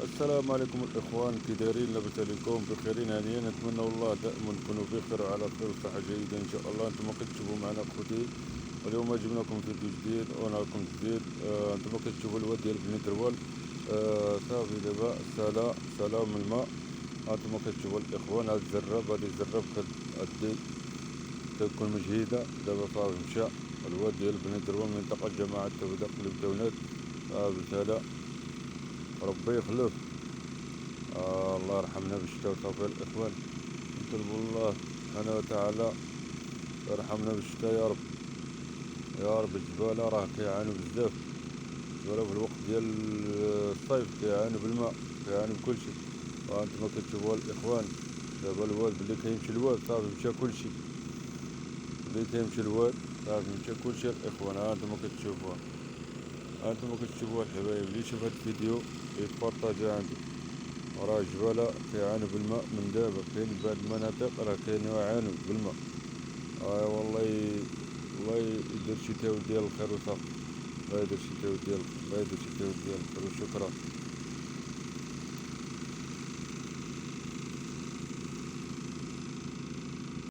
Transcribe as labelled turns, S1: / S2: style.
S1: السلام عليكم الإخوان، كي دايرين؟ لاباس عليكم؟ بخيرين هانيين؟ نتمنى والله دائما تكونوا بخير وعلى خير وصحة جيدة إن شاء الله. أنتم كتشوفوا معنا خوتي، اليوم جبنا لكم فيديو جديد ونهاركم جديد. أنتم كتشوفوا الواد ديال بني دروال. صافي دابا سلا من الماء. أنتم كتشوفوا الإخوان، هاد الزراب، هادي الزراب كتأدي كتكون مجهدة. دابا صافي مشى الواد ديال بني دروال من منطقة جماعة تبدا قلب تونات. صافي سلا، ربي يخلف. الله يرحمنا بالشتاء وصافي الإخوان. نطلبوا الله سبحانه وتعالى يرحمنا بالشتاء يا رب. يا رب الجبالة راه كيعانوا بزاف. الجبالة في الوقت ديال الصيف كيعانوا بالماء، كيعانوا بكلشي. وانتما كتشوفوا الإخوان. دابا الواد بلي كيمشي الواد صافي مشى كلشي. بلي كيمشي الواد صافي مشى كلشي الإخوان. هانتوما كتشوفوها، هانتوما كتشوفوها الحبايب. اللي شاف هاد الفيديو يتبارطاجي عندو. راه الجبالة كيعانوا بالماء من دابا، كاين بعض المناطق راه كاينو يعانوا بالماء. والله الله يدير شتاء ديال الخير وصافي. الله يدير شتاء ديال الخير، الله يدير شتاء ديال الخير وشكرا.